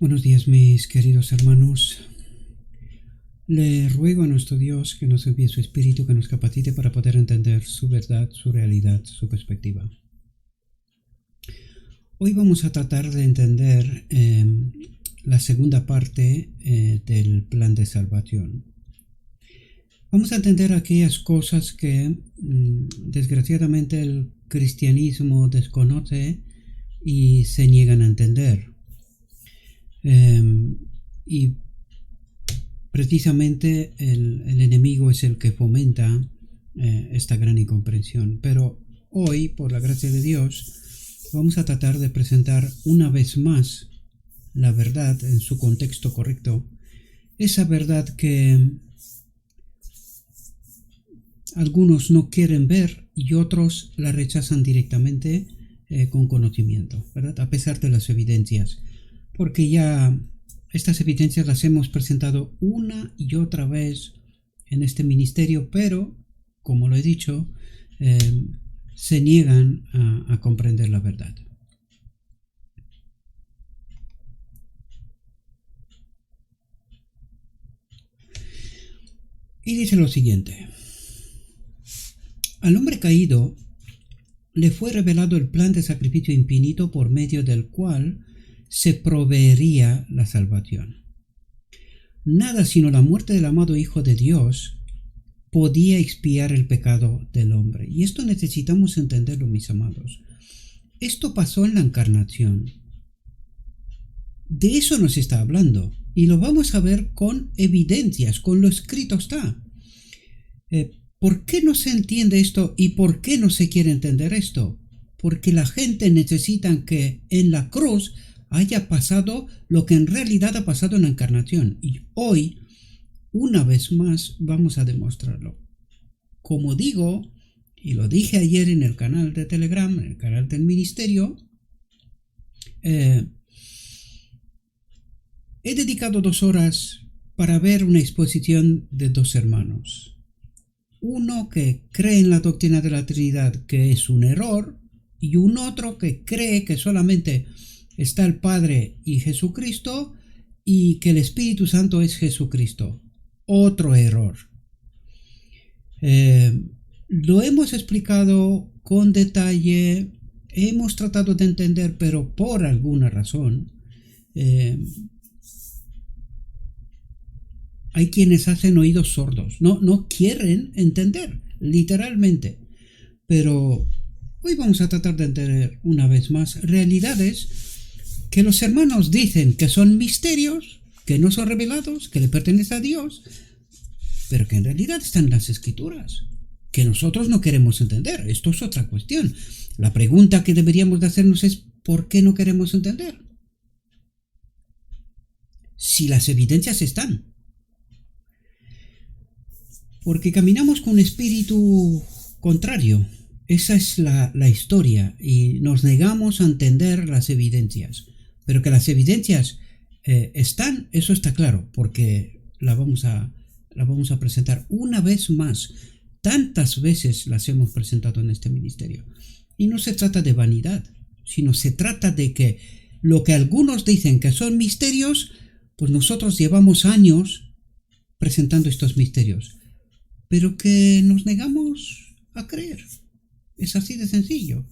Buenos días, mis queridos hermanos. Le ruego a nuestro Dios que nos envíe su Espíritu, que nos capacite para poder entender su verdad, su realidad, su perspectiva. Hoy vamos a tratar de entender la segunda parte del plan de salvación. Vamos a entender aquellas cosas que desgraciadamente el cristianismo desconoce y se niegan a entender. Y precisamente el enemigo es el que fomenta esta gran incomprensión. Pero hoy, por la gracia de Dios, vamos a tratar de presentar una vez más la verdad en su contexto correcto. Esa verdad que algunos no quieren ver y otros la rechazan directamente con conocimiento, ¿verdad? A pesar de las evidencias. Porque ya estas evidencias las hemos presentado una y otra vez en este ministerio, pero, como lo he dicho, se niegan a comprender la verdad. Y dice lo siguiente: al hombre caído le fue revelado el plan de sacrificio infinito por medio del cual se proveería la salvación. Nada sino la muerte del amado Hijo de Dios podía expiar el pecado del hombre. Y esto necesitamos entenderlo, mis amados. Esto pasó en la encarnación. De eso nos está hablando. Y lo vamos a ver con evidencias, con lo escrito está. ¿Por qué no se entiende esto y por qué no se quiere entender esto? Porque la gente necesita que en la cruz haya pasado lo que en realidad ha pasado en la encarnación. Y hoy, una vez más, vamos a demostrarlo. Como digo, y lo dije ayer en el canal de Telegram, en el canal del ministerio, he dedicado 2 horas para ver una exposición de 2 hermanos. Uno que cree en la doctrina de la Trinidad, que es un error, y un otro que cree que solamente está el Padre y Jesucristo y que el Espíritu Santo es Jesucristo. Otro error. Lo hemos explicado con detalle, hemos tratado de entender, pero por alguna razón hay quienes hacen oídos sordos, no quieren entender, literalmente. Pero hoy vamos a tratar de entender una vez más realidades que los hermanos dicen que son misterios, que no son revelados, que le pertenecen a Dios, pero que en realidad están en las Escrituras, que nosotros no queremos entender. Esto es otra cuestión. La pregunta que deberíamos de hacernos es ¿por qué no queremos entender? Si las evidencias están. Porque caminamos con un espíritu contrario. Esa es la historia y nos negamos a entender las evidencias. Pero que las evidencias están, eso está claro, porque la vamos a presentar una vez más. Tantas veces las hemos presentado en este ministerio. Y no se trata de vanidad, sino se trata de que lo que algunos dicen que son misterios, pues nosotros llevamos años presentando estos misterios, pero que nos negamos a creer. Es así de sencillo.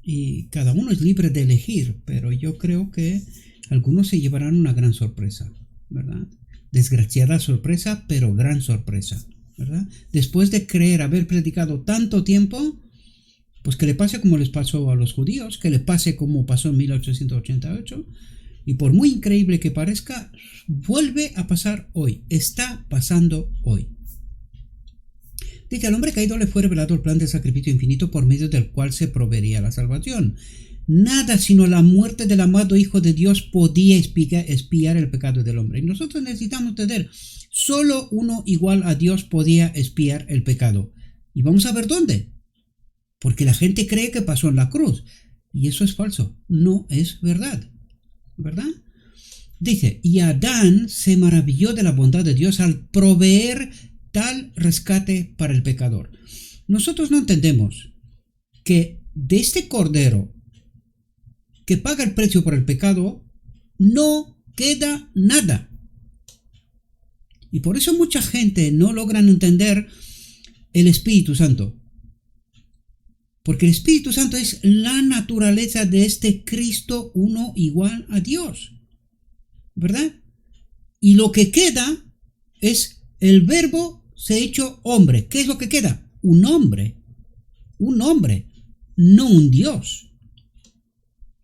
Y cada uno es libre de elegir, pero yo creo que algunos se llevarán una gran sorpresa, ¿verdad? Desgraciada sorpresa, pero gran sorpresa, ¿verdad? Después de creer haber predicado tanto tiempo, pues que le pase como les pasó a los judíos, que le pase como pasó en 1888, y por muy increíble que parezca, vuelve a pasar hoy, está pasando hoy. Dice: al hombre caído le fue revelado el plan de sacrificio infinito por medio del cual se proveería la salvación. Nada sino la muerte del amado Hijo de Dios podía expiar el pecado del hombre. Y nosotros necesitamos entender, solo uno igual a Dios podía expiar el pecado. Y vamos a ver dónde. Porque la gente cree que pasó en la cruz. Y eso es falso, no es verdad. ¿Verdad? Dice: y Adán se maravilló de la bondad de Dios al proveer tal rescate para el pecador. Nosotros no entendemos que de este cordero que paga el precio por el pecado, no queda nada. Y por eso mucha gente no logran entender el Espíritu Santo. Porque el Espíritu Santo es la naturaleza de este Cristo uno igual a Dios. ¿Verdad? Y lo que queda es el verbo se hecho hombre. ¿Qué es lo que queda? Un hombre. Un hombre, no un Dios.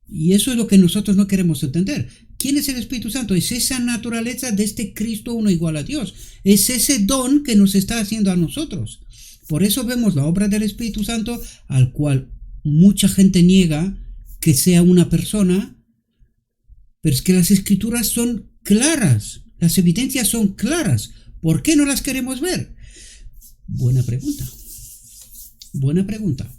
Y eso es lo que nosotros no queremos entender. ¿Quién es el Espíritu Santo? Es esa naturaleza de este Cristo uno igual a Dios. Es ese don que nos está haciendo a nosotros. Por eso vemos la obra del Espíritu Santo, al cual mucha gente niega que sea una persona, pero es que las escrituras son claras, las evidencias son claras. ¿Por qué no las queremos ver? Buena pregunta. Buena pregunta.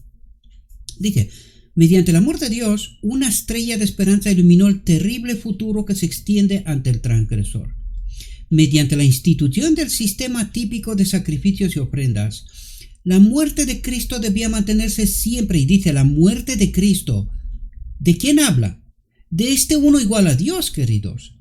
Dice, mediante el amor de Dios, una estrella de esperanza iluminó el terrible futuro que se extiende ante el transgresor. Mediante la institución del sistema típico de sacrificios y ofrendas, la muerte de Cristo debía mantenerse siempre, y dice, la muerte de Cristo. ¿De quién habla? De este uno igual a Dios, queridos.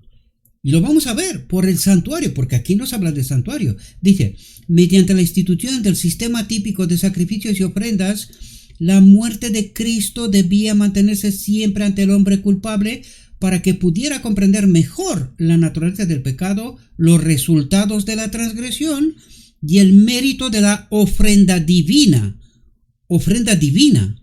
Y lo vamos a ver por el santuario, porque aquí nos habla del santuario. Dice, mediante la institución del sistema típico de sacrificios y ofrendas, la muerte de Cristo debía mantenerse siempre ante el hombre culpable para que pudiera comprender mejor la naturaleza del pecado, los resultados de la transgresión y el mérito de la ofrenda divina. Ofrenda divina,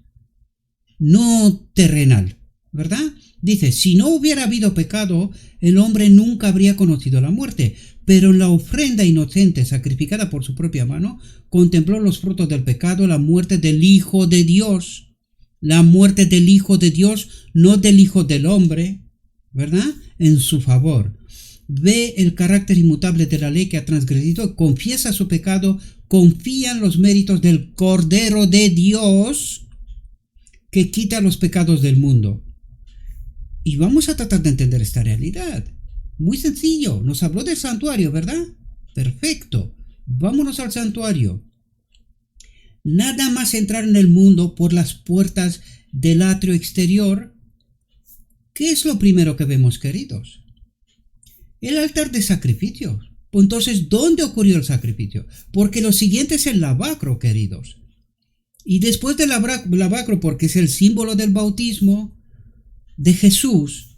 no terrenal, ¿verdad? Dice, si no hubiera habido pecado, el hombre nunca habría conocido la muerte, pero en la ofrenda inocente sacrificada por su propia mano, contempló los frutos del pecado, la muerte del Hijo de Dios. La muerte del Hijo de Dios, no del Hijo del hombre, ¿verdad? En su favor. Ve el carácter inmutable de la ley que ha transgredido, confiesa su pecado, confía en los méritos del Cordero de Dios que quita los pecados del mundo. Y vamos a tratar de entender esta realidad. Muy sencillo, nos habló del santuario, ¿verdad? Perfecto, vámonos al santuario. Nada más entrar en el mundo por las puertas del atrio exterior. ¿Qué es lo primero que vemos, queridos? El altar de sacrificios. Pues entonces, ¿dónde ocurrió el sacrificio? Porque lo siguiente es el lavacro, queridos. Y después del lavacro, porque es el símbolo del bautismo de Jesús,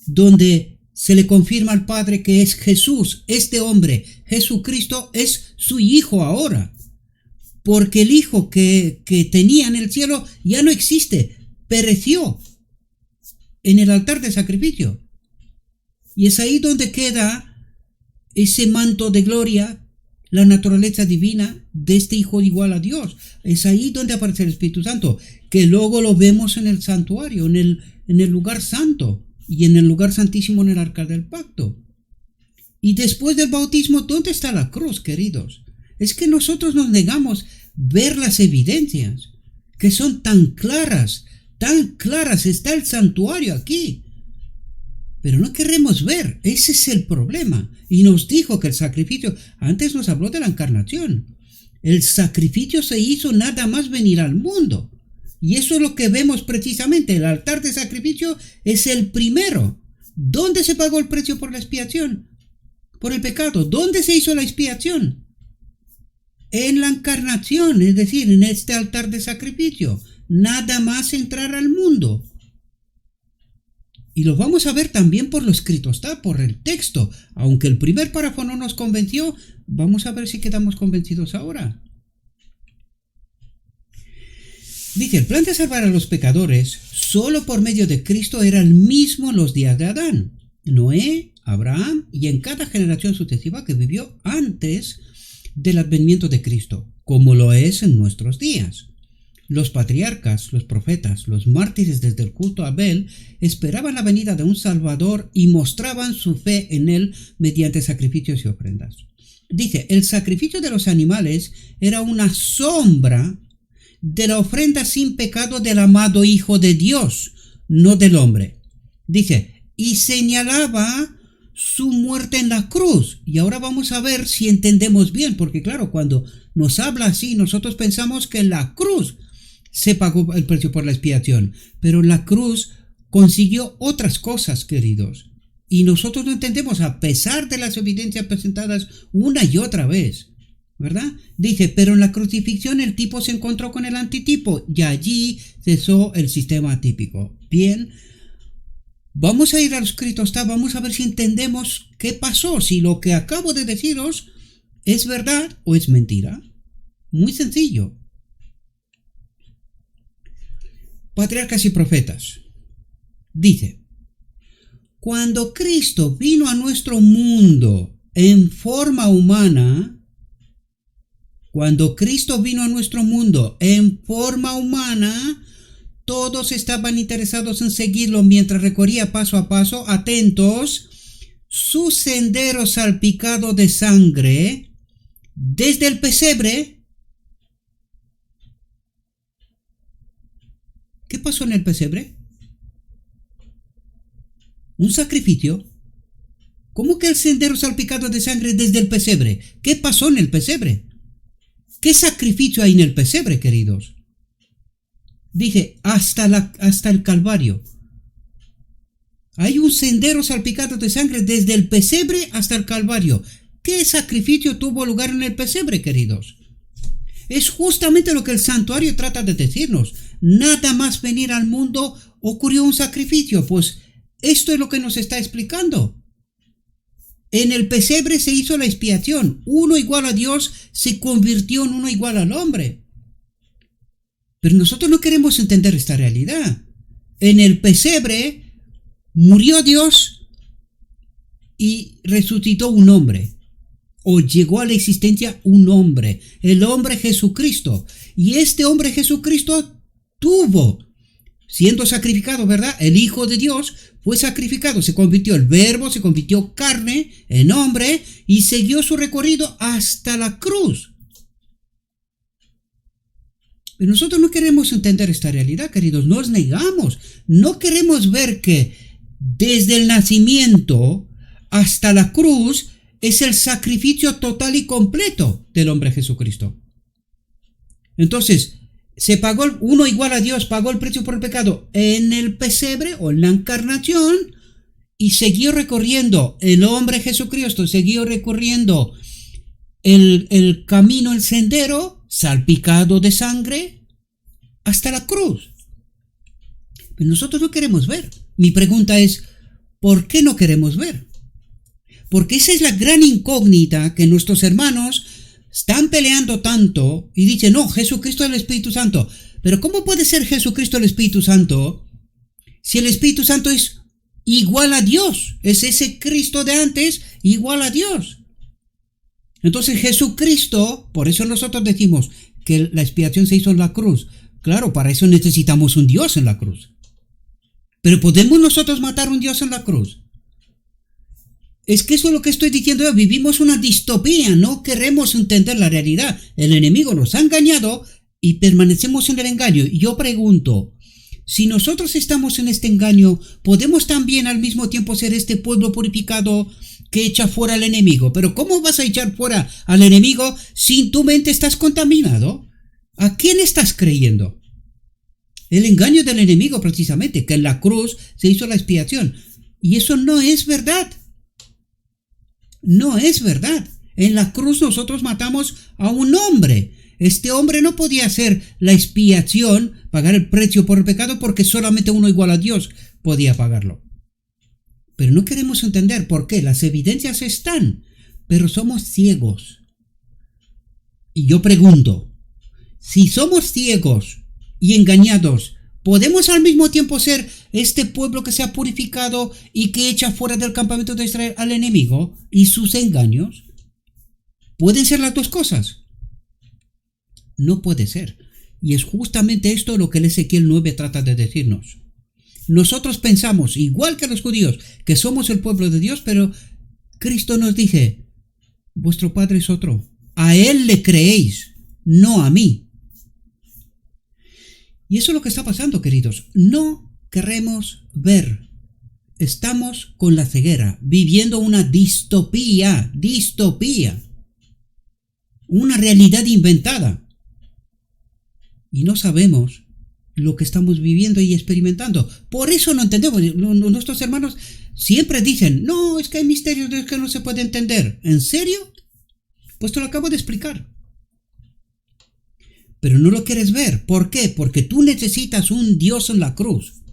donde se le confirma al Padre que es Jesús, este hombre, Jesucristo, es su hijo ahora. Porque el hijo que tenía en el cielo ya no existe, pereció en el altar de sacrificio. Y es ahí donde queda ese manto de gloria, la naturaleza divina de este Hijo igual a Dios. Es ahí donde aparece el Espíritu Santo, que luego lo vemos en el santuario, en el lugar santo y en el lugar santísimo en el arca del pacto. Y después del bautismo, ¿dónde está la cruz, queridos? Es que nosotros nos negamos ver las evidencias, que son tan claras, está el santuario aquí. Pero no queremos ver, ese es el problema. Y nos dijo que el sacrificio, antes nos habló de la encarnación, el sacrificio se hizo nada más venir al mundo. Y eso es lo que vemos precisamente, el altar de sacrificio es el primero. ¿Dónde se pagó el precio por la expiación? Por el pecado. ¿Dónde se hizo la expiación? En la encarnación, es decir, en este altar de sacrificio. Nada más entrar al mundo. Y lo vamos a ver también por lo escrito está, por el texto. Aunque el primer párrafo no nos convenció, vamos a ver si quedamos convencidos ahora. Dice, el plan de salvar a los pecadores solo por medio de Cristo era el mismo en los días de Adán, Noé, Abraham y en cada generación sucesiva que vivió antes del advenimiento de Cristo, como lo es en nuestros días. Los patriarcas, los profetas, los mártires desde el culto a Abel esperaban la venida de un Salvador y mostraban su fe en él mediante sacrificios y ofrendas. Dice, el sacrificio de los animales era una sombra de la ofrenda sin pecado del amado Hijo de Dios, no del hombre. Dice, y señalaba su muerte en la cruz. Y ahora vamos a ver si entendemos bien, porque claro, cuando nos habla así, nosotros pensamos que en la cruz se pagó el precio por la expiación, pero la cruz consiguió otras cosas, queridos. Y nosotros no entendemos a pesar de las evidencias presentadas una y otra vez, ¿verdad? Dice, pero en la crucifixión el tipo se encontró con el antitipo y allí cesó el sistema típico. Bien, vamos a ir a los escritos, vamos a ver si entendemos qué pasó, si lo que acabo de deciros es verdad o es mentira. Muy sencillo. Patriarcas y profetas. Dice, cuando Cristo vino a nuestro mundo en forma humana, todos estaban interesados en seguirlo mientras recorría paso a paso, atentos, su sendero salpicado de sangre desde el pesebre. ¿Qué pasó en el pesebre? ¿Un sacrificio? ¿Cómo que el sendero salpicado de sangre desde el pesebre? ¿Qué pasó en el pesebre? ¿Qué sacrificio hay en el pesebre, queridos? Dije, hasta el Calvario. Hay un sendero salpicado de sangre desde el pesebre hasta el Calvario. ¿Qué sacrificio tuvo lugar en el pesebre, queridos? Es justamente lo que el santuario trata de decirnos. Nada más venir al mundo ocurrió un sacrificio. Pues esto es lo que nos está explicando. En el pesebre se hizo la expiación. Uno igual a Dios se convirtió en uno igual al hombre. Pero nosotros no queremos entender esta realidad. En el pesebre murió Dios y resucitó un hombre. O llegó a la existencia un hombre. El hombre Jesucristo. Y este hombre Jesucristo tuvo, siendo sacrificado, ¿verdad? El Hijo de Dios fue sacrificado, se convirtió el Verbo, se convirtió carne en hombre y siguió su recorrido hasta la cruz. Pero nosotros no queremos entender esta realidad, queridos, nos negamos, no queremos ver que desde el nacimiento hasta la cruz es el sacrificio total y completo del hombre Jesucristo. Entonces, se pagó, uno igual a Dios, pagó el precio por el pecado en el pesebre o en la encarnación y siguió recorriendo, el hombre Jesucristo siguió recorriendo el camino, el sendero, salpicado de sangre, hasta la cruz. Pero nosotros no queremos ver. Mi pregunta es, ¿por qué no queremos ver? Porque esa es la gran incógnita que nuestros hermanos están peleando tanto y dicen, no, Jesucristo es el Espíritu Santo. Pero ¿cómo puede ser Jesucristo el Espíritu Santo si el Espíritu Santo es igual a Dios? Es ese Cristo de antes igual a Dios. Entonces Jesucristo, por eso nosotros decimos que la expiación se hizo en la cruz. Claro, para eso necesitamos un Dios en la cruz. Pero ¿podemos nosotros matar a un Dios en la cruz? Es que eso es lo que estoy diciendo yo. Vivimos una distopía, no queremos entender la realidad. El enemigo nos ha engañado y permanecemos en el engaño. Y yo pregunto, si nosotros estamos en este engaño, ¿podemos también al mismo tiempo ser este pueblo purificado que echa fuera al enemigo? Pero ¿cómo vas a echar fuera al enemigo si en tu mente estás contaminado? ¿A quién estás creyendo? El engaño del enemigo precisamente, que en la cruz se hizo la expiación. Y eso no es verdad. No es verdad. En la cruz nosotros matamos a un hombre. Este hombre no podía hacer la expiación, pagar el precio por el pecado, porque solamente uno igual a Dios podía pagarlo. Pero no queremos entender por qué. Las evidencias están, pero somos ciegos. Y yo pregunto, si somos ciegos y engañados, ¿podemos al mismo tiempo ser este pueblo que se ha purificado y que echa fuera del campamento de Israel al enemigo y sus engaños? ¿Pueden ser las dos cosas? No puede ser. Y es justamente esto lo que el Ezequiel 9 trata de decirnos. Nosotros pensamos, igual que los judíos, que somos el pueblo de Dios, pero Cristo nos dice, vuestro Padre es otro. A Él le creéis, no a mí. Y eso es lo que está pasando, queridos. No queremos ver. Estamos con la ceguera, viviendo una distopía. Una realidad inventada. Y no sabemos lo que estamos viviendo y experimentando. Por eso no entendemos. Nuestros hermanos Siempre dicen, no, es que hay misterios de Dios que no se puede entender. ¿En serio? Pues te lo acabo de explicar. Pero no lo quieres ver. ¿Por qué? Porque tú necesitas un Dios en la cruz.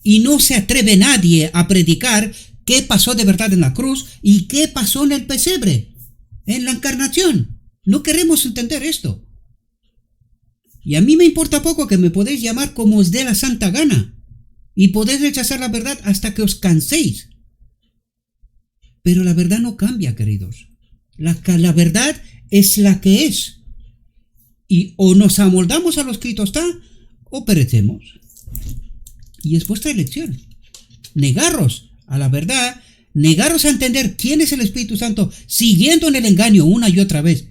Y no se atreve nadie a predicar qué pasó de verdad en la cruz y qué pasó en el pesebre, en la encarnación. No queremos entender esto. Y a mí me importa poco que me podéis llamar como os dé la santa gana. Y podéis rechazar la verdad hasta que os canséis. Pero la verdad no cambia, queridos. La verdad es la que es. Y o nos amoldamos a lo escrito está, o perecemos. Y es vuestra elección. Negaros a la verdad, negaros a entender quién es el Espíritu Santo, siguiendo en el engaño una y otra vez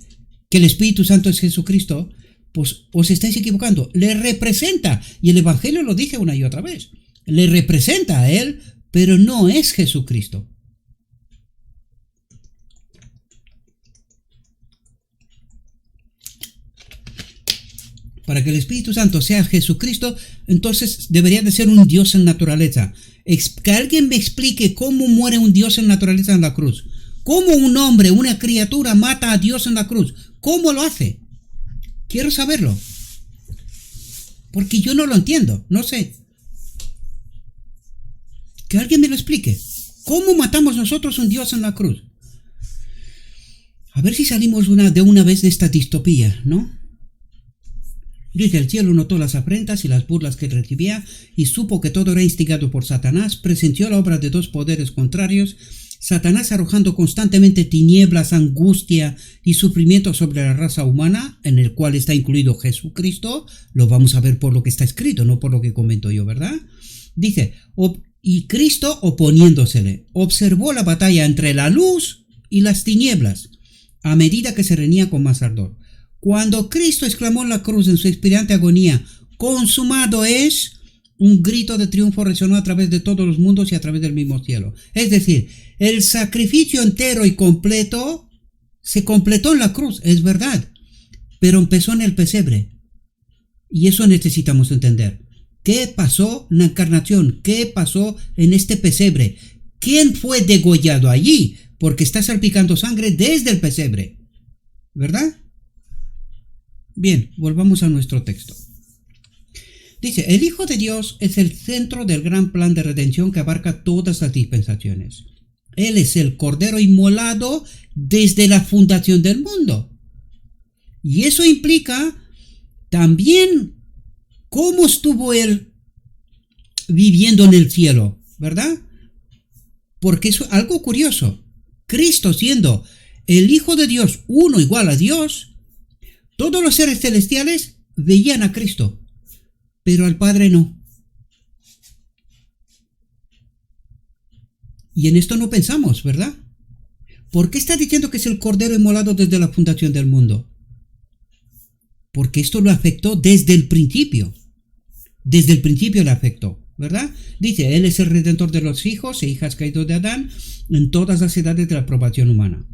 que el Espíritu Santo es Jesucristo, pues os estáis equivocando. Le representa, y el Evangelio lo dice una y otra vez, le representa a Él, pero no es Jesucristo. Para que el Espíritu Santo sea Jesucristo, entonces debería de ser un Dios en naturaleza. Que alguien me explique cómo muere un Dios en naturaleza en la cruz. ¿Cómo un hombre, una criatura mata a Dios en la cruz? ¿Cómo lo hace? Quiero saberlo. Porque yo no lo entiendo, no sé. Que alguien me lo explique. ¿Cómo matamos nosotros un Dios en la cruz? A ver si salimos de una vez de esta distopía, ¿no? Desde el cielo notó las afrentas y las burlas que recibía y supo que todo era instigado por Satanás. Presenció la obra de dos poderes contrarios, Satanás arrojando constantemente tinieblas, angustia y sufrimiento sobre la raza humana, en el cual está incluido Jesucristo. Lo vamos a ver por lo que está escrito, no por lo que comento yo, ¿verdad? Dice, y Cristo oponiéndosele, observó la batalla entre la luz y las tinieblas, a medida que se reñía con más ardor. Cuando Cristo exclamó en la cruz en su expirante agonía, consumado es, un grito de triunfo resonó a través de todos los mundos y a través del mismo cielo. Es decir, el sacrificio entero y completo se completó en la cruz, es verdad, pero empezó en el pesebre. Y eso necesitamos entender. ¿Qué pasó en la encarnación? ¿Qué pasó en este pesebre? ¿Quién fue degollado allí? Porque está salpicando sangre desde el pesebre, ¿verdad? Bien, volvamos a nuestro texto. Dice, el Hijo de Dios es el centro del gran plan de redención que abarca todas las dispensaciones. Él es el Cordero inmolado desde la fundación del mundo. Y eso implica también cómo estuvo Él viviendo en el cielo, ¿verdad? Porque es algo curioso. Cristo siendo el Hijo de Dios, uno igual a Dios, todos los seres celestiales veían a Cristo, pero al Padre no. Y en esto no pensamos, ¿verdad? ¿Por qué está diciendo que es el Cordero inmolado desde la fundación del mundo? Porque esto lo afectó desde el principio. Desde el principio le afectó, ¿verdad? Dice, Él es el Redentor de los hijos e hijas caídos de Adán en todas las edades de la aprobación humana.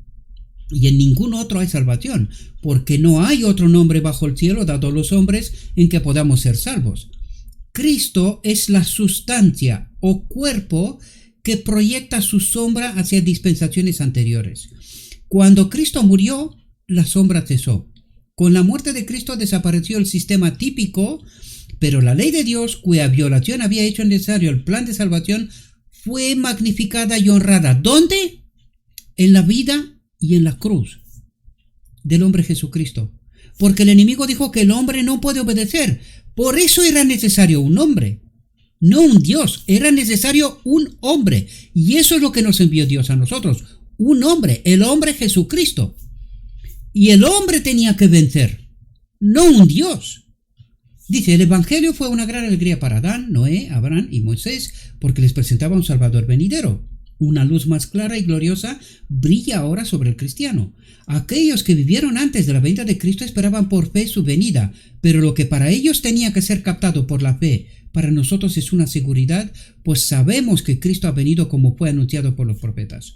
Y en ningún otro hay salvación, porque no hay otro nombre bajo el cielo dado a los hombres en que podamos ser salvos. Cristo es la sustancia o cuerpo que proyecta su sombra hacia dispensaciones anteriores. Cuando Cristo murió, la sombra cesó. Con la muerte de Cristo desapareció el sistema típico, pero la ley de Dios, cuya violación había hecho necesario el plan de salvación, fue magnificada y honrada. ¿Dónde? En la vida y en la cruz del hombre Jesucristo. Porque el enemigo dijo que el hombre no puede obedecer. Por eso era necesario un hombre. No un Dios, era necesario un hombre. Y eso es lo que nos envió Dios a nosotros. Un hombre, el hombre Jesucristo. Y el hombre tenía que vencer, no un Dios. Dice, el Evangelio fue una gran alegría para Adán, Noé, Abraham y Moisés, porque les presentaba un Salvador venidero. Una luz más clara y gloriosa brilla ahora sobre el cristiano. Aquellos que vivieron antes de la venida de Cristo esperaban por fe su venida, pero lo que para ellos tenía que ser captado por la fe, para nosotros es una seguridad, pues sabemos que Cristo ha venido como fue anunciado por los profetas.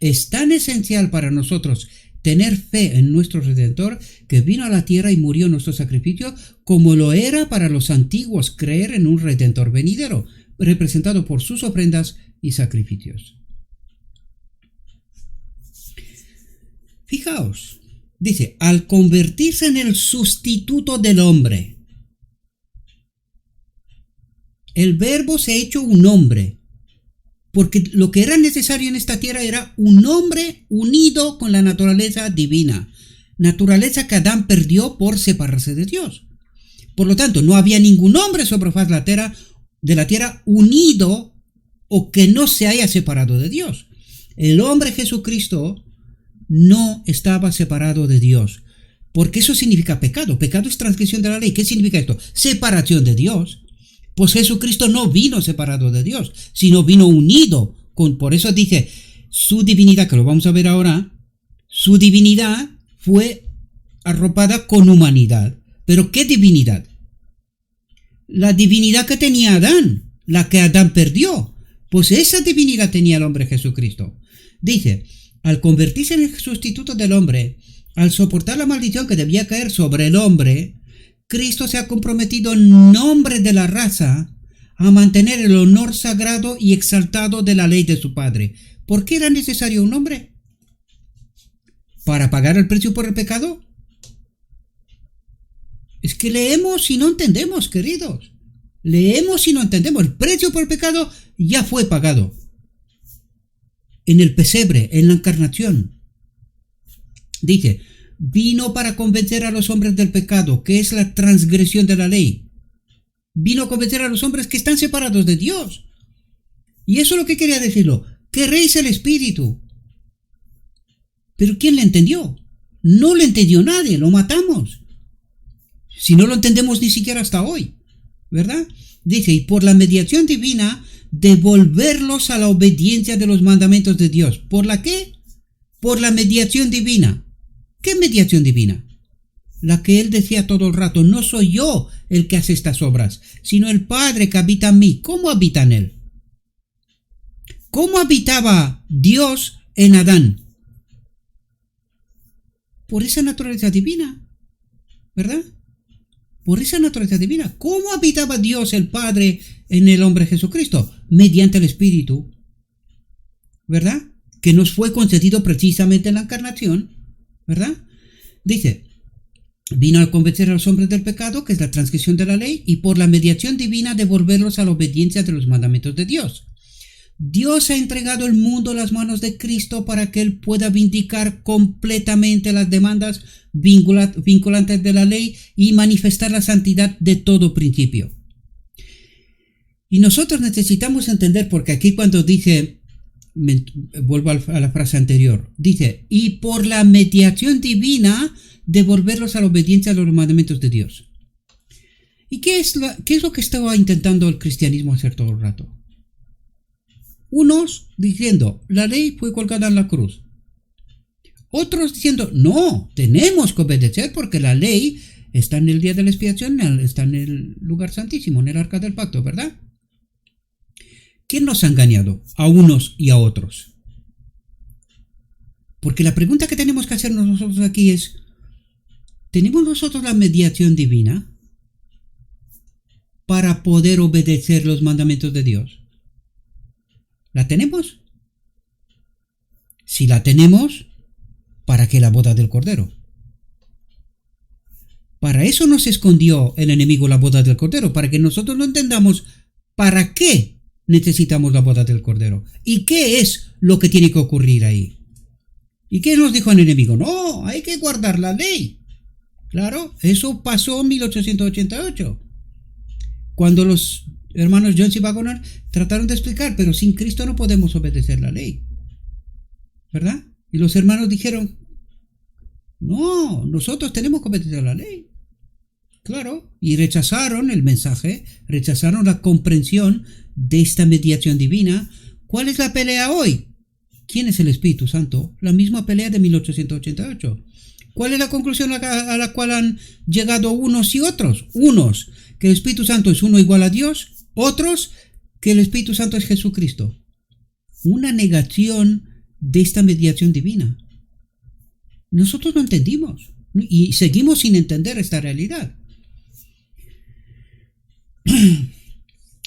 Es tan esencial para nosotros tener fe en nuestro Redentor, que vino a la tierra y murió en nuestro sacrificio, como lo era para los antiguos creer en un Redentor venidero, representado por sus ofrendas y sacrificios. Fijaos, dice, al convertirse en el sustituto del hombre, el verbo se ha hecho un hombre, porque lo que era necesario en esta tierra era un hombre unido con la naturaleza divina, naturaleza que Adán perdió por separarse de Dios. Por lo tanto, no había ningún hombre sobre faz de la tierra unido o que no se haya separado de Dios. El hombre Jesucristo no estaba separado de Dios, porque eso significa pecado. Pecado es transgresión de la ley. ¿Qué significa esto? Separación de Dios. Pues Jesucristo no vino separado de Dios, sino vino unido con, por eso dije, su divinidad, que lo vamos a ver ahora, su divinidad fue arropada con humanidad. ¿Pero qué divinidad? La divinidad que tenía Adán, la que Adán perdió. Pues esa divinidad tenía el hombre Jesucristo. Dice, al convertirse en el sustituto del hombre, al soportar la maldición que debía caer sobre el hombre, Cristo se ha comprometido en nombre de la raza a mantener el honor sagrado y exaltado de la ley de su Padre. ¿Por qué era necesario un hombre? ¿Para pagar el precio por el pecado? Es que leemos y no entendemos, queridos. Leemos y no entendemos. El precio por el pecado ya fue pagado. En el pesebre, en la encarnación. Dice, vino para convencer a los hombres del pecado, que es la transgresión de la ley. Vino a convencer a los hombres que están separados de Dios. Y eso es lo que quería decirlo. Querréis el Espíritu. ¿Pero quién le entendió? No le entendió nadie, lo matamos. Si no lo entendemos ni siquiera hasta hoy, ¿verdad? Dice, y por la mediación divina, devolverlos a la obediencia de los mandamientos de Dios. ¿Por la qué? Por la mediación divina. ¿Qué mediación divina? La que él decía todo el rato, no soy yo el que hace estas obras, sino el Padre que habita en mí. ¿Cómo habita en él? ¿Cómo habitaba Dios en Adán? Por esa naturaleza divina, ¿verdad? Por esa naturaleza divina. ¿Cómo habitaba Dios el Padre en el hombre Jesucristo? Mediante el Espíritu, ¿verdad? Que nos fue concedido precisamente en la encarnación, ¿verdad? Dice, vino a convencer a los hombres del pecado, que es la transgresión de la ley, y por la mediación divina devolverlos a la obediencia de los mandamientos de Dios. Dios ha entregado el mundo a las manos de Cristo para que Él pueda vindicar completamente las demandas vinculantes de la ley y manifestar la santidad de todo principio. Y nosotros necesitamos entender, porque aquí cuando dice, vuelvo a la frase anterior, dice, y por la mediación divina devolverlos a la obediencia de los mandamientos de Dios. ¿Y qué es lo que estaba intentando el cristianismo hacer todo el rato? Unos diciendo, la ley fue colgada en la cruz. Otros diciendo, no, tenemos que obedecer porque la ley está en el día de la expiación, está en el lugar santísimo, en el arca del pacto, ¿verdad? ¿Quién nos ha engañado? A unos y a otros. Porque la pregunta que tenemos que hacernos nosotros aquí es, ¿tenemos nosotros la mediación divina para poder obedecer los mandamientos de Dios? ¿La tenemos? Si la tenemos, ¿para qué la boda del Cordero? Para eso nos escondió el enemigo la boda del Cordero, para que nosotros no entendamos para qué necesitamos la boda del Cordero y qué es lo que tiene que ocurrir ahí. ¿Y qué nos dijo el enemigo? No, hay que guardar la ley. Claro, eso pasó en 1888, cuando los hermanos Jones y Waggoner trataron de explicar, pero sin Cristo no podemos obedecer la ley, ¿verdad? Y los hermanos dijeron, no, nosotros tenemos que obedecer la ley. Claro, y rechazaron el mensaje, rechazaron la comprensión de esta mediación divina. ¿Cuál es la pelea hoy? ¿Quién es el Espíritu Santo? La misma pelea de 1888. ¿Cuál es la conclusión a la cual han llegado unos y otros? Unos, que el Espíritu Santo es uno igual a Dios. Otros, que el Espíritu Santo es Jesucristo. Una negación de esta mediación divina. Nosotros no entendimos y seguimos sin entender esta realidad.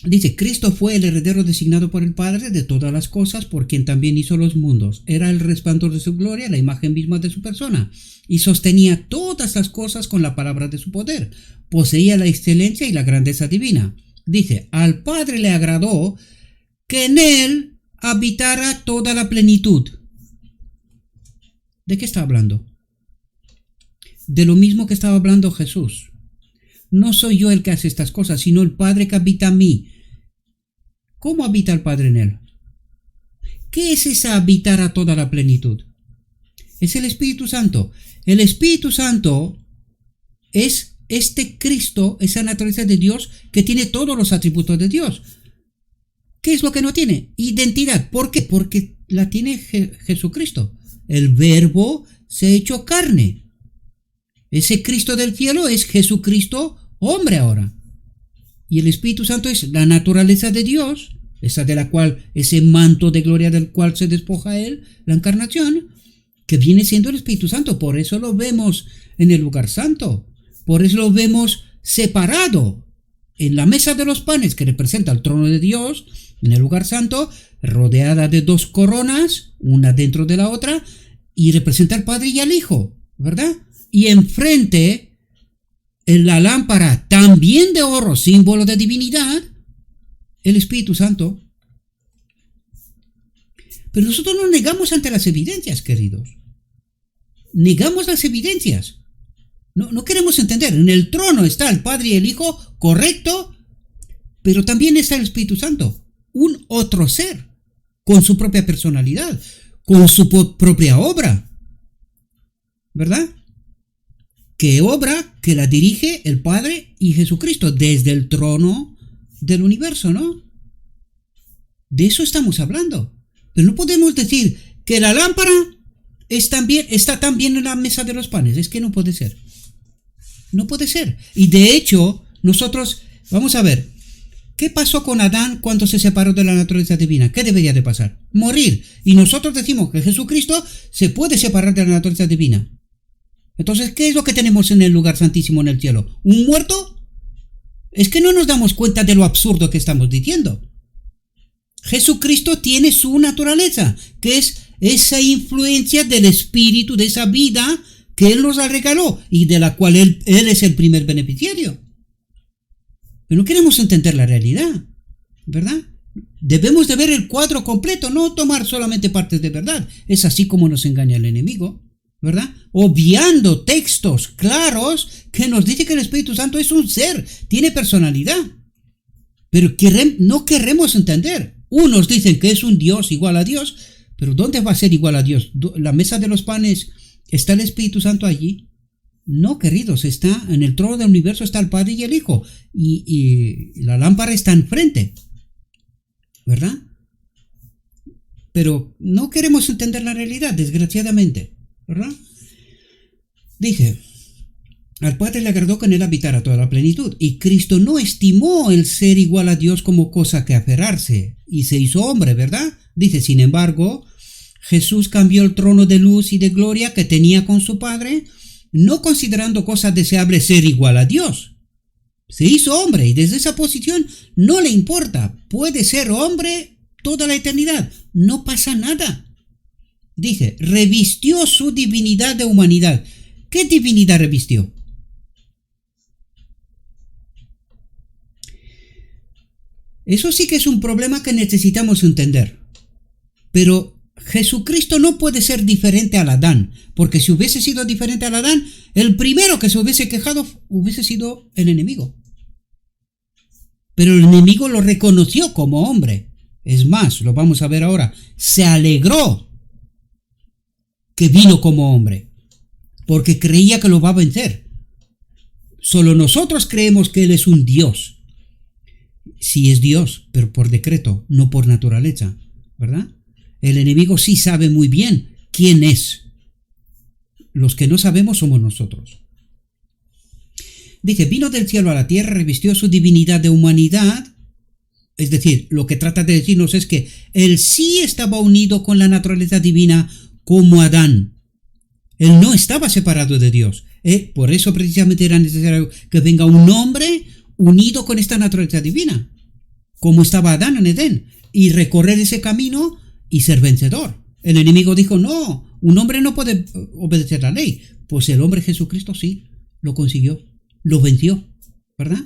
Dice, Cristo fue el heredero designado por el Padre de todas las cosas, por quien también hizo los mundos. Era el resplandor de su gloria, la imagen misma de su persona, y sostenía todas las cosas con la palabra de su poder. Poseía la excelencia y la grandeza divina. Dice, al Padre le agradó que en él habitara toda la plenitud. ¿De qué está hablando? De lo mismo que estaba hablando Jesús. No soy yo el que hace estas cosas, sino el Padre que habita en mí. ¿Cómo habita el Padre en él? ¿Qué es esa habitar a toda la plenitud? Es el Espíritu Santo. El Espíritu Santo es este Cristo, esa naturaleza de Dios que tiene todos los atributos de Dios. ¿Qué es lo que no tiene? Identidad. ¿Por qué? Porque la tiene Jesucristo. El Verbo se ha hecho carne. Ese Cristo del cielo es Jesucristo hombre ahora. Y el Espíritu Santo es la naturaleza de Dios, esa de la cual, ese manto de gloria del cual se despoja él, la encarnación, que viene siendo el Espíritu Santo. Por eso lo vemos en el lugar santo. Por eso lo vemos separado en la mesa de los panes, que representa el trono de Dios, en el lugar santo, rodeada de dos coronas, una dentro de la otra, y representa al Padre y al Hijo, ¿verdad? Y enfrente, en la lámpara también de oro, símbolo de divinidad, el Espíritu Santo. Pero nosotros nos negamos ante las evidencias, queridos. Negamos las evidencias. No queremos entender. En el trono está el Padre y el Hijo, correcto, pero también está el Espíritu Santo, un otro ser, con su propia personalidad, con su propia obra, ¿verdad? ¿Qué obra? Que la dirige el Padre y Jesucristo desde el trono del universo, ¿no? De eso estamos hablando. Pero no podemos decir que la lámpara está también en la mesa de los panes. Es que no puede ser. No puede ser. Y de hecho, nosotros, vamos a ver, ¿qué pasó con Adán cuando se separó de la naturaleza divina? ¿Qué debería de pasar? Morir. Y nosotros decimos que Jesucristo se puede separar de la naturaleza divina. Entonces, ¿qué es lo que tenemos en el lugar santísimo en el cielo? ¿Un muerto? Es que no nos damos cuenta de lo absurdo que estamos diciendo. Jesucristo tiene su naturaleza, que es esa influencia del Espíritu, de esa vida que Él nos la regaló y de la cual Él es el primer beneficiario. Pero no queremos entender la realidad, ¿verdad? Debemos de ver el cuadro completo, no tomar solamente partes de verdad. Es así como nos engaña el enemigo, ¿verdad? Obviando textos claros que nos dice que el Espíritu Santo es un ser, tiene personalidad. Pero no queremos entender. Unos dicen que es un Dios igual a Dios, pero ¿dónde va a ser igual a Dios? ¿La mesa de los panes está el Espíritu Santo allí? No, queridos, está en el trono del universo, está el Padre y el Hijo, y la lámpara está enfrente, ¿verdad? Pero no queremos entender la realidad, desgraciadamente, ¿verdad? Dije, al Padre le agradó que en él habitara toda la plenitud, y Cristo no estimó el ser igual a Dios como cosa que aferrarse, y se hizo hombre, ¿verdad? Dice, sin embargo, Jesús cambió el trono de luz y de gloria que tenía con su Padre, no considerando cosa deseable ser igual a Dios. Se hizo hombre, y desde esa posición no le importa, puede ser hombre toda la eternidad, no pasa nada. Dice, revistió su divinidad de humanidad. ¿Qué divinidad revistió? Eso sí que es un problema que necesitamos entender. Pero Jesucristo no puede ser diferente al Adán, porque si hubiese sido diferente al Adán, el primero que se hubiese quejado hubiese sido el enemigo. Pero el enemigo lo reconoció como hombre. Es más, lo vamos a ver ahora, se alegró que vino como hombre, porque creía que lo va a vencer. Solo nosotros creemos que Él es un Dios. Sí es Dios, pero por decreto, no por naturaleza, ¿verdad? El enemigo sí sabe muy bien quién es. Los que no sabemos somos nosotros. Dice, vino del cielo a la tierra, revistió su divinidad de humanidad. Es decir, lo que trata de decirnos es que Él sí estaba unido con la naturaleza divina como Adán. Él no estaba separado de Dios. Por eso precisamente era necesario que venga un hombre unido con esta naturaleza divina. como estaba Adán en Edén, y recorrer ese camino y ser vencedor. El enemigo dijo, no, un hombre no puede obedecer la ley. Pues el hombre Jesucristo sí, lo consiguió, lo venció, ¿verdad?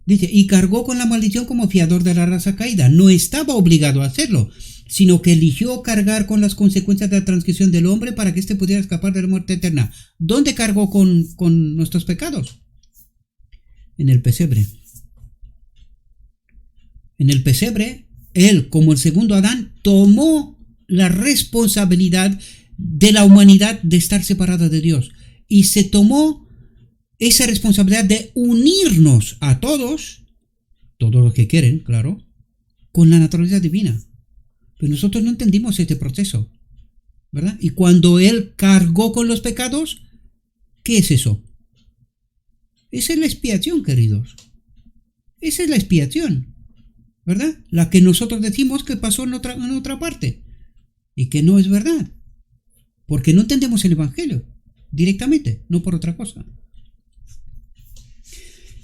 Dice, y cargó con la maldición como fiador de la raza caída. No estaba obligado a hacerlo, sino que eligió cargar con las consecuencias de la transgresión del hombre para que éste pudiera escapar de la muerte eterna. ¿Dónde cargó con nuestros pecados? En el pesebre. En el pesebre, él, como el segundo Adán, tomó la responsabilidad de la humanidad de estar separada de Dios. Y se tomó esa responsabilidad de unirnos a todos los que quieren, claro, con la naturaleza divina. Pero nosotros no entendimos este proceso, ¿verdad? Y cuando Él cargó con los pecados, ¿qué es eso? Esa es la expiación, queridos. Esa es la expiación, ¿verdad? La que nosotros decimos que pasó en otra parte. Y que no es verdad. Porque no entendemos el Evangelio directamente, no por otra cosa.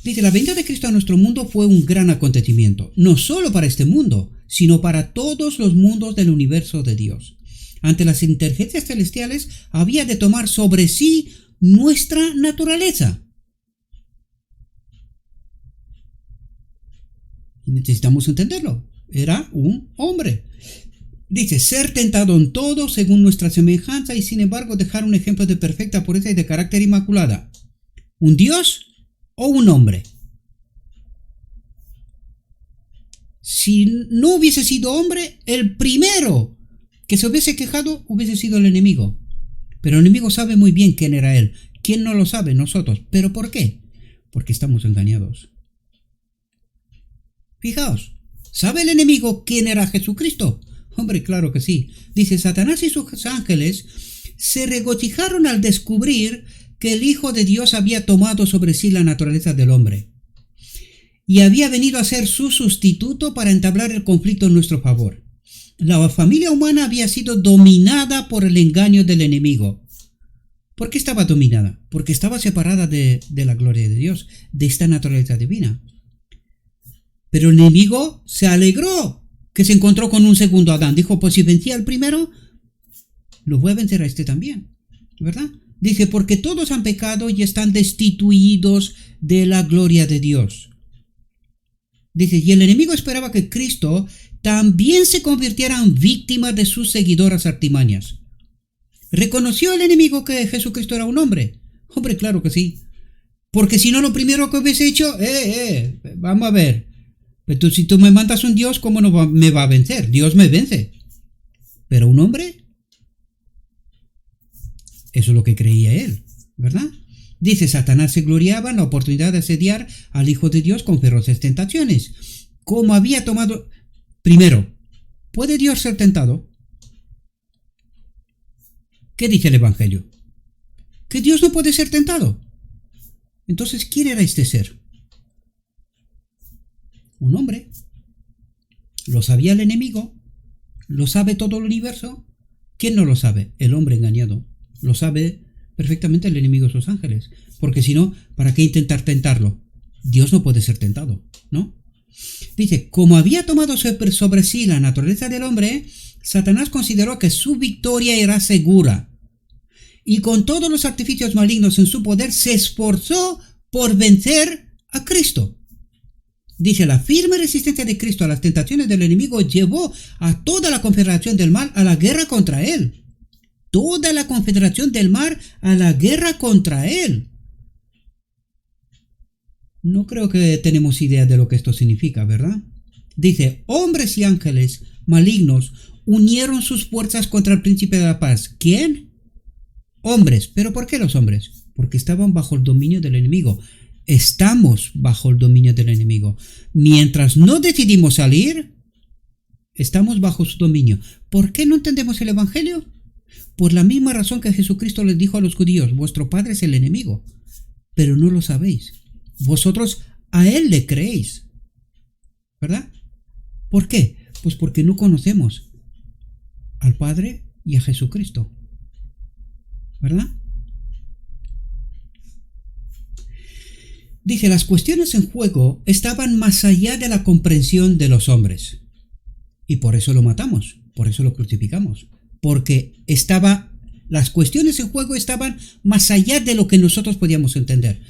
Dice, la venida de Cristo a nuestro mundo fue un gran acontecimiento, no solo para este mundo, sino para todos los mundos del universo de Dios. Ante las inteligencias celestiales había de tomar sobre sí nuestra naturaleza. Y necesitamos entenderlo. Era un hombre. Dice, ser tentado en todo según nuestra semejanza y sin embargo dejar un ejemplo de perfecta pureza y de carácter inmaculada. ¿Un Dios o un hombre? Si no hubiese sido hombre, el primero que se hubiese quejado hubiese sido el enemigo. Pero el enemigo sabe muy bien quién era él. ¿Quién no lo sabe? Nosotros. ¿Pero por qué? Porque estamos engañados. Fijaos, ¿sabe el enemigo quién era Jesucristo? Hombre, claro que sí. Dice, Satanás y sus ángeles se regocijaron al descubrir que el Hijo de Dios había tomado sobre sí la naturaleza del hombre y había venido a ser su sustituto para entablar el conflicto en nuestro favor. La familia humana había sido dominada por el engaño del enemigo. ¿Por qué estaba dominada? Porque estaba separada de la gloria de Dios, de esta naturaleza divina. Pero el enemigo se alegró que se encontró con un segundo Adán. Dijo, pues si vencía al primero, lo voy a vencer a este también, ¿verdad? Dice, porque todos han pecado y están destituidos de la gloria de Dios. Dice, y el enemigo esperaba que Cristo también se convirtiera en víctima de sus seguidoras artimañas. ¿Reconoció el enemigo que Jesucristo era un hombre? Hombre, claro que sí. Porque si no, lo primero que hubiese hecho, vamos a ver. Pero si tú me mandas un Dios, ¿cómo no me va a vencer? Dios me vence. ¿Pero un hombre? Eso es lo que creía él, ¿verdad? Dice, Satanás se gloriaba en la oportunidad de asediar al Hijo de Dios con feroces tentaciones. Como había tomado... Primero, ¿puede Dios ser tentado? ¿Qué dice el Evangelio? Que Dios no puede ser tentado. Entonces, ¿quién era este ser? Un hombre. ¿Lo sabía el enemigo? ¿Lo sabe todo el universo? ¿Quién no lo sabe? El hombre engañado. Lo sabe perfectamente el enemigo de sus ángeles. Porque si no, ¿para qué intentar tentarlo? Dios no puede ser tentado, ¿no? Dice, como había tomado sobre sí la naturaleza del hombre, Satanás consideró que su victoria era segura. Y con todos los artificios malignos en su poder, se esforzó por vencer a Cristo. Dice, la firme resistencia de Cristo a las tentaciones del enemigo llevó a toda la confederación del mal a la guerra contra él. Toda la confederación del mal a la guerra contra él. No creo que tenemos idea de lo que esto significa, ¿verdad? Dice, hombres y ángeles malignos unieron sus fuerzas contra el príncipe de la paz. ¿Quién? Hombres. ¿Pero por qué los hombres? Porque estaban bajo el dominio del enemigo. Estamos bajo el dominio del enemigo. Mientras no decidimos salir, estamos bajo su dominio. ¿Por qué no entendemos el Evangelio? Por la misma razón que Jesucristo les dijo a los judíos, vuestro padre es el enemigo, pero no lo sabéis. Vosotros a él le creéis, ¿verdad? ¿Por qué? Pues porque no conocemos al Padre y a Jesucristo, ¿verdad? Dice, las cuestiones en juego estaban más allá de la comprensión de los hombres. Y por eso lo matamos, por eso lo crucificamos. Porque las cuestiones en juego estaban más allá de lo que nosotros podíamos entender.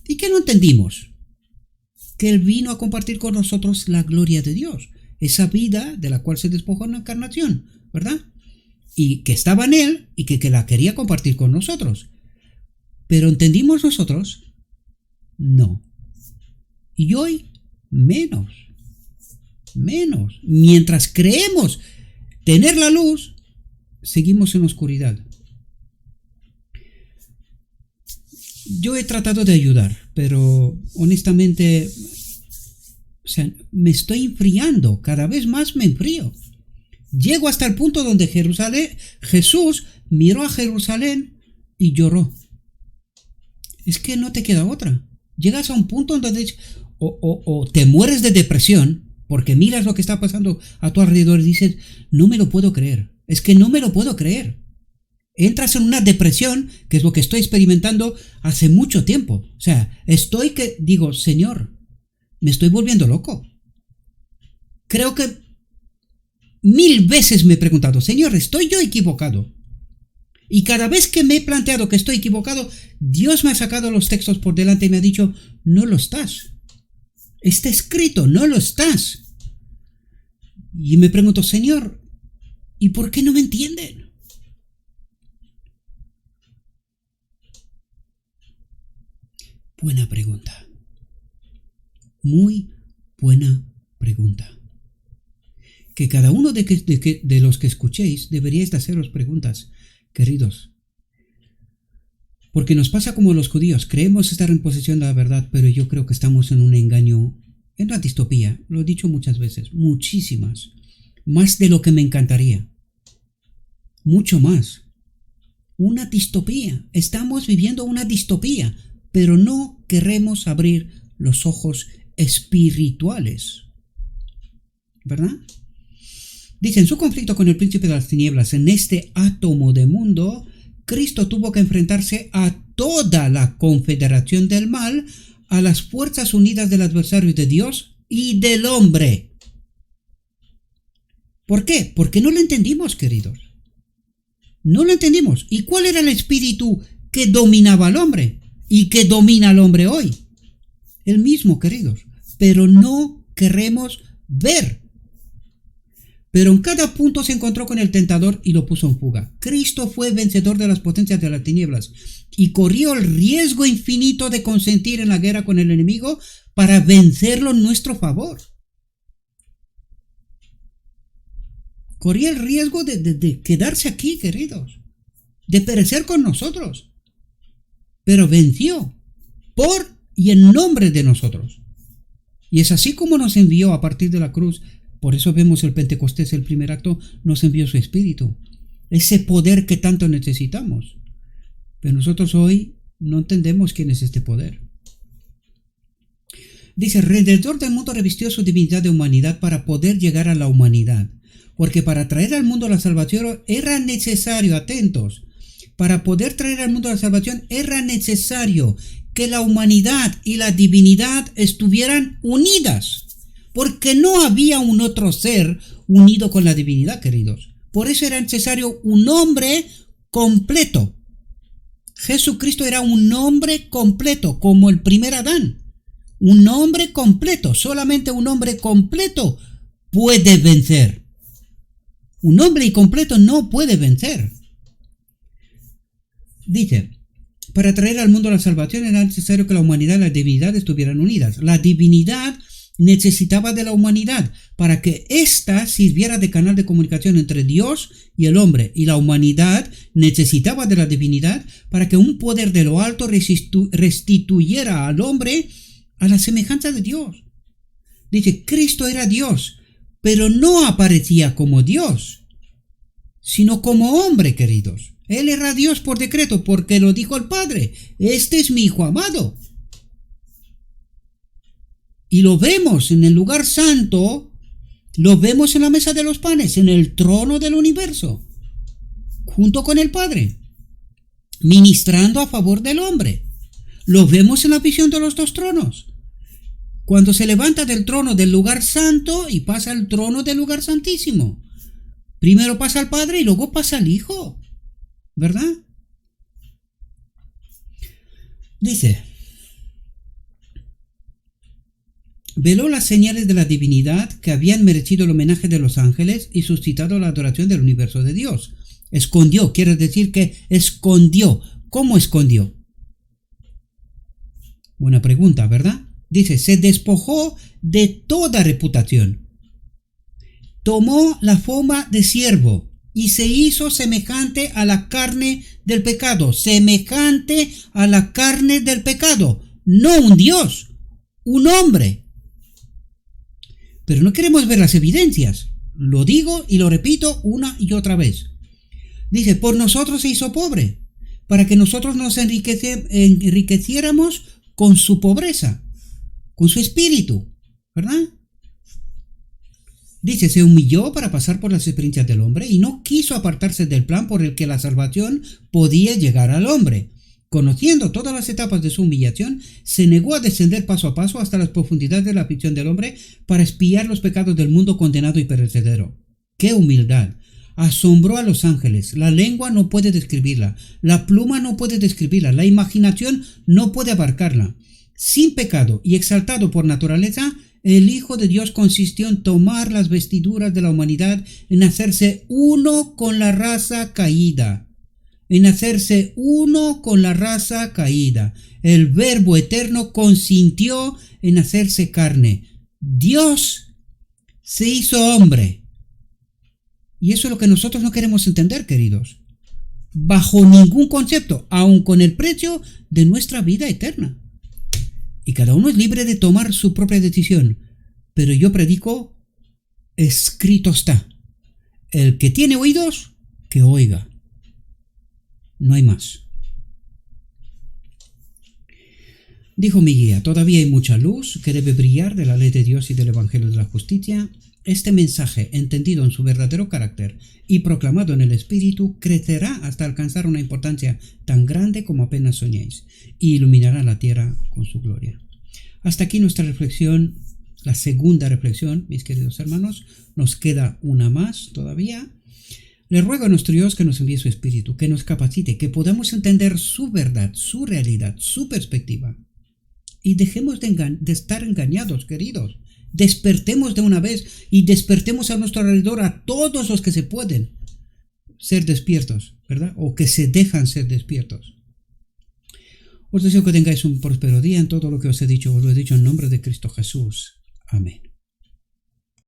¿Y qué no entendimos? Que Él vino a compartir con nosotros la gloria de Dios. Esa vida de la cual se despojó en la encarnación, ¿verdad? Y que estaba en Él y que la quería compartir con nosotros. ¿Pero entendimos nosotros? No. Y hoy, menos. Mientras creemos tener la luz, seguimos en la oscuridad. Yo he tratado de ayudar, pero honestamente, me estoy enfriando, cada vez más me enfrío. Llego hasta el punto donde Jesús miró a Jerusalén y lloró. Es que no te queda otra. Llegas a un punto donde o te mueres de depresión, porque miras lo que está pasando a tu alrededor y dices, no me lo puedo creer. Es que no me lo puedo creer. Entras en una depresión, que es lo que estoy experimentando hace mucho tiempo. O sea, digo, Señor, me estoy volviendo loco. Creo que 1000 veces me he preguntado, Señor, ¿estoy yo equivocado? Y cada vez que me he planteado que estoy equivocado, Dios me ha sacado los textos por delante y me ha dicho, no lo estás. Está escrito, no lo estás. Y me pregunto, Señor, ¿y por qué no me entienden? Buena pregunta. Muy buena pregunta. Que cada uno de los que escuchéis deberíais de haceros preguntas, queridos. Porque nos pasa como los judíos, creemos estar en posesión de la verdad, pero yo creo que estamos en un engaño, en una distopía, lo he dicho muchas veces, muchísimas, más de lo que me encantaría, mucho más. Una distopía, estamos viviendo una distopía, pero no queremos abrir los ojos espirituales, ¿verdad? Dice, en su conflicto con el príncipe de las tinieblas, en este átomo de mundo, Cristo tuvo que enfrentarse a toda la confederación del mal, a las fuerzas unidas del adversario de Dios y del hombre. ¿Por qué? Porque no lo entendimos, queridos. No lo entendimos. ¿Y cuál era el espíritu que dominaba al hombre y que domina al hombre hoy? El mismo, queridos. Pero no queremos ver. Pero en cada punto se encontró con el tentador y lo puso en fuga. Cristo fue vencedor de las potencias de las tinieblas y corrió el riesgo infinito de consentir en la guerra con el enemigo para vencerlo en nuestro favor. Corría el riesgo de quedarse aquí, queridos, de perecer con nosotros. Pero venció por y en nombre de nosotros. Y es así como nos envió a partir de la cruz. Por eso vemos el Pentecostés, el primer acto, nos envió su Espíritu. Ese poder que tanto necesitamos. Pero nosotros hoy no entendemos quién es este poder. Dice, el Redentor del mundo revistió su divinidad de humanidad para poder llegar a la humanidad. Porque para traer al mundo la salvación era necesario, atentos, para poder traer al mundo la salvación era necesario que la humanidad y la divinidad estuvieran unidas. Porque no había un otro ser unido con la divinidad, queridos. Por eso era necesario un hombre completo. Jesucristo era un hombre completo, como el primer Adán. Un hombre completo. Solamente un hombre completo puede vencer. Un hombre incompleto no puede vencer. Dice, para traer al mundo la salvación era necesario que la humanidad y la divinidad estuvieran unidas. La divinidad necesitaba de la humanidad para que ésta sirviera de canal de comunicación entre Dios y el hombre, y la humanidad necesitaba de la divinidad para que un poder de lo alto restituyera al hombre a la semejanza de Dios. Dice, Cristo era Dios, pero no aparecía como Dios, sino como hombre, queridos. Él era Dios por decreto, porque lo dijo el Padre, este es mi Hijo amado. Y lo vemos en el lugar santo, lo vemos en la mesa de los panes, en el trono del universo, junto con el Padre, ministrando a favor del hombre. Lo vemos en la visión de los dos tronos. Cuando se levanta del trono del lugar santo y pasa al trono del lugar santísimo. Primero pasa al Padre y luego pasa al Hijo. ¿Verdad? Dice, veló las señales de la divinidad que habían merecido el homenaje de los ángeles y suscitado la adoración del universo de Dios. Escondió, quiere decir que escondió. ¿Cómo escondió? Buena pregunta, ¿verdad? Dice, se despojó de toda reputación. Tomó la forma de siervo y se hizo semejante a la carne del pecado. Semejante a la carne del pecado. No un Dios, un hombre. Pero no queremos ver las evidencias. Lo digo y lo repito una y otra vez. Dice, por nosotros se hizo pobre, para que nosotros nos enriqueciéramos con su pobreza, con su espíritu, ¿verdad? Dice, se humilló para pasar por las experiencias del hombre y no quiso apartarse del plan por el que la salvación podía llegar al hombre. Conociendo todas las etapas de su humillación, se negó a descender paso a paso hasta las profundidades de la aflicción del hombre para expiar los pecados del mundo condenado y perecedero. ¡Qué humildad! Asombró a los ángeles. La lengua no puede describirla, la pluma no puede describirla, la imaginación no puede abarcarla. Sin pecado y exaltado por naturaleza, el Hijo de Dios consistió en tomar las vestiduras de la humanidad, en hacerse uno con la raza caída. En hacerse uno con la raza caída. El Verbo eterno consintió en hacerse carne. Dios se hizo hombre. Y eso es lo que nosotros no queremos entender, queridos. Bajo ningún concepto, aun con el precio de nuestra vida eterna. Y cada uno es libre de tomar su propia decisión. Pero yo predico, escrito está. El que tiene oídos, que oiga. No hay más. Dijo mi guía, todavía hay mucha luz que debe brillar de la ley de Dios y del Evangelio de la Justicia. Este mensaje, entendido en su verdadero carácter y proclamado en el Espíritu, crecerá hasta alcanzar una importancia tan grande como apenas soñéis, y iluminará la tierra con su gloria. Hasta aquí nuestra reflexión, la segunda reflexión, mis queridos hermanos. Nos queda una más todavía. Le ruego a nuestro Dios que nos envíe su Espíritu, que nos capacite, que podamos entender su verdad, su realidad, su perspectiva. Y dejemos de estar engañados, queridos. Despertemos de una vez y despertemos a nuestro alrededor a todos los que se pueden ser despiertos, ¿verdad? O que se dejan ser despiertos. Os deseo que tengáis un próspero día en todo lo que os he dicho. Os lo he dicho en nombre de Cristo Jesús. Amén.